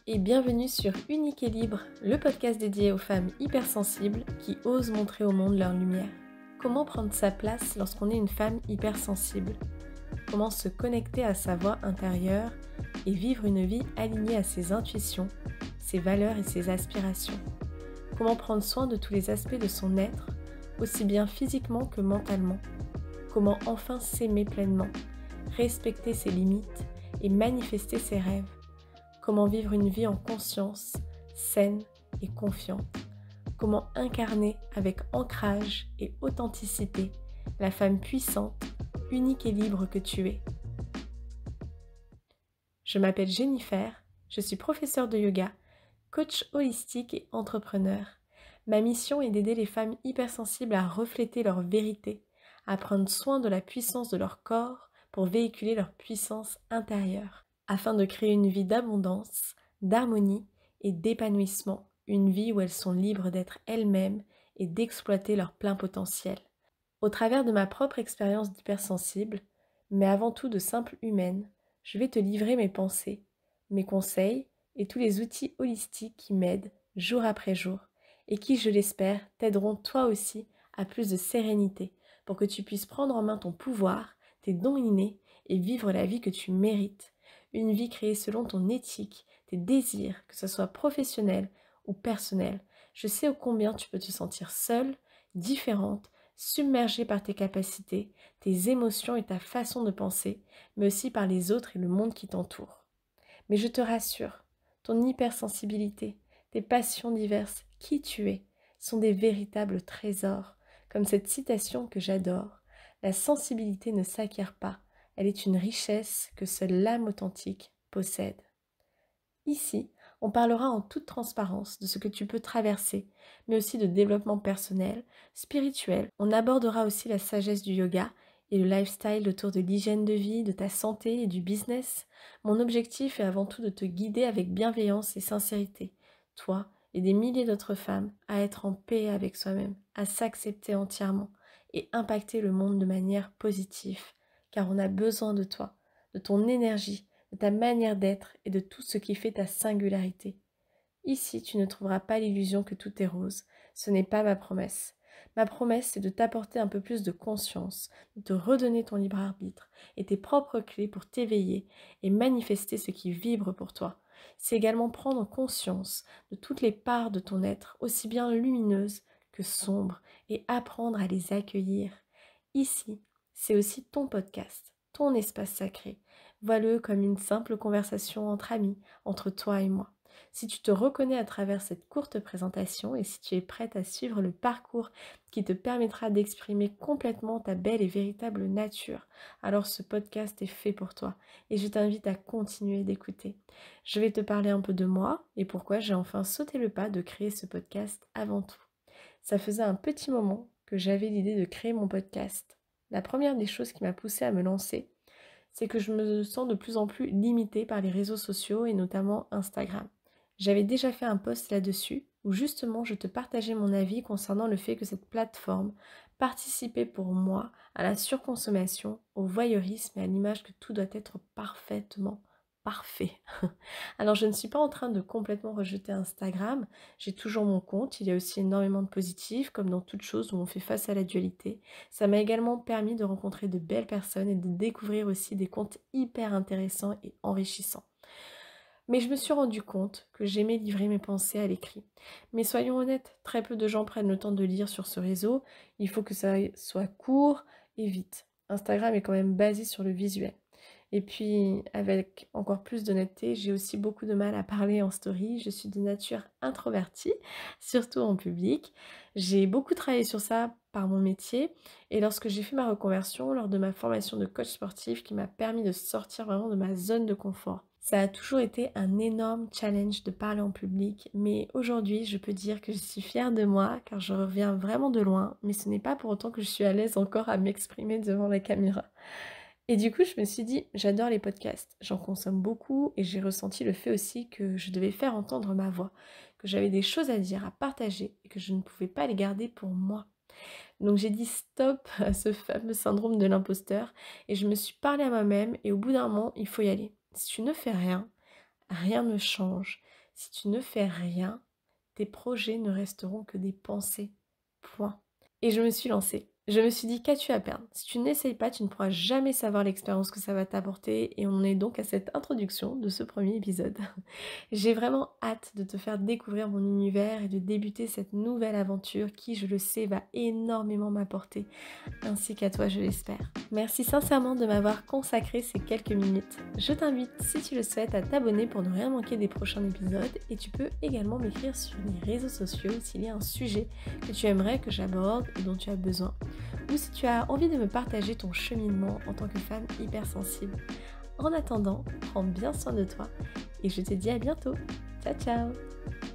et bienvenue sur Unique et Libre, le podcast dédié aux femmes hypersensibles qui osent montrer au monde leur lumière. Comment prendre sa place lorsqu'on est une femme hypersensible? Comment se connecter à sa voix intérieure et vivre une vie alignée à ses intuitions, ses valeurs et ses aspirations? Comment prendre soin de tous les aspects de son être, aussi bien physiquement que mentalement? Comment enfin s'aimer pleinement, respecter ses limites et manifester ses rêves? Comment vivre une vie en conscience, saine et confiante? Comment incarner avec ancrage et authenticité la femme puissante, unique et libre que tu es? Je m'appelle Jennifer, je suis professeure de yoga, coach holistique et entrepreneur. Ma mission est d'aider les femmes hypersensibles à refléter leur vérité, à prendre soin de la puissance de leur corps pour véhiculer leur puissance intérieure, afin de créer une vie d'abondance, d'harmonie et d'épanouissement, une vie où elles sont libres d'être elles-mêmes et d'exploiter leur plein potentiel. Au travers de ma propre expérience d'hypersensible, mais avant tout de simple humaine, je vais te livrer mes pensées, mes conseils et tous les outils holistiques qui m'aident jour après jour et qui, je l'espère, t'aideront toi aussi à plus de sérénité pour que tu puisses prendre en main ton pouvoir, tes dons innés et vivre la vie que tu mérites. Une vie créée selon ton éthique, tes désirs, que ce soit professionnel ou personnel. Je sais ô combien tu peux te sentir seule, différente, submergée par tes capacités, tes émotions et ta façon de penser, mais aussi par les autres et le monde qui t'entoure. Mais je te rassure, ton hypersensibilité, tes passions diverses, qui tu es, sont des véritables trésors, comme cette citation que j'adore. La sensibilité ne s'acquiert pas, elle est une richesse que seule l'âme authentique possède. Ici, on parlera en toute transparence de ce que tu peux traverser, mais aussi de développement personnel, spirituel. On abordera aussi la sagesse du yoga et le lifestyle autour de l'hygiène de vie, de ta santé et du business. Mon objectif est avant tout de te guider avec bienveillance et sincérité, toi et des milliers d'autres femmes, à être en paix avec soi-même, à s'accepter entièrement et impacter le monde de manière positive, car on a besoin de toi, de ton énergie, de ta manière d'être et de tout ce qui fait ta singularité. Ici, tu ne trouveras pas l'illusion que tout est rose. Ce n'est pas ma promesse. Ma promesse, c'est de t'apporter un peu plus de conscience, de te redonner ton libre arbitre et tes propres clés pour t'éveiller et manifester ce qui vibre pour toi. C'est également prendre conscience de toutes les parts de ton être, aussi bien lumineuses que sombres, et apprendre à les accueillir. Ici, c'est aussi ton podcast, ton espace sacré. Vois-le comme une simple conversation entre amis, entre toi et moi. Si tu te reconnais à travers cette courte présentation et si tu es prête à suivre le parcours qui te permettra d'exprimer complètement ta belle et véritable nature, alors ce podcast est fait pour toi et je t'invite à continuer d'écouter. Je vais te parler un peu de moi et pourquoi j'ai enfin sauté le pas de créer ce podcast avant tout. Ça faisait un petit moment que j'avais l'idée de créer mon podcast. La première des choses qui m'a poussée à me lancer, c'est que je me sens de plus en plus limitée par les réseaux sociaux et notamment Instagram. J'avais déjà fait un post là-dessus où justement je te partageais mon avis concernant le fait que cette plateforme participait pour moi à la surconsommation, au voyeurisme et à l'image que tout doit être parfaitement parfait. Alors je ne suis pas en train de complètement rejeter Instagram, j'ai toujours mon compte, il y a aussi énormément de positifs comme dans toute chose où on fait face à la dualité. Ça m'a également permis de rencontrer de belles personnes et de découvrir aussi des comptes hyper intéressants et enrichissants. Mais je me suis rendu compte que j'aimais livrer mes pensées à l'écrit. Mais soyons honnêtes, très peu de gens prennent le temps de lire sur ce réseau. Il faut que ça soit court et vite. Instagram est quand même basé sur le visuel. Et puis, avec encore plus d'honnêteté, j'ai aussi beaucoup de mal à parler en story. Je suis de nature introvertie, surtout en public. J'ai beaucoup travaillé sur ça par mon métier. Et lorsque j'ai fait ma reconversion, lors de ma formation de coach sportif qui m'a permis de sortir vraiment de ma zone de confort, ça a toujours été un énorme challenge de parler en public, mais aujourd'hui, je peux dire que je suis fière de moi car je reviens vraiment de loin, mais ce n'est pas pour autant que je suis à l'aise encore à m'exprimer devant la caméra. Et du coup, je me suis dit, j'adore les podcasts, j'en consomme beaucoup et j'ai ressenti le fait aussi que je devais faire entendre ma voix, que j'avais des choses à dire, à partager et que je ne pouvais pas les garder pour moi. Donc j'ai dit stop à ce fameux syndrome de l'imposteur et je me suis parlé à moi-même et au bout d'un moment, il faut y aller. Si tu ne fais rien, rien ne change. Si tu ne fais rien, tes projets ne resteront que des pensées. Point. Et je me suis lancée. Je me suis dit, qu'as-tu à perdre? Si tu n'essayes pas, tu ne pourras jamais savoir l'expérience que ça va t'apporter. Et on est donc à cette introduction de ce premier épisode. J'ai vraiment hâte de te faire découvrir mon univers et de débuter cette nouvelle aventure qui, je le sais, va énormément m'apporter, ainsi qu'à toi, je l'espère. Merci sincèrement de m'avoir consacré ces quelques minutes. Je t'invite, si tu le souhaites, à t'abonner pour ne rien manquer des prochains épisodes et tu peux également m'écrire sur les réseaux sociaux s'il y a un sujet que tu aimerais que j'aborde et dont tu as besoin, ou si tu as envie de me partager ton cheminement en tant que femme hypersensible. En attendant, prends bien soin de toi et je te dis à bientôt. Ciao ciao!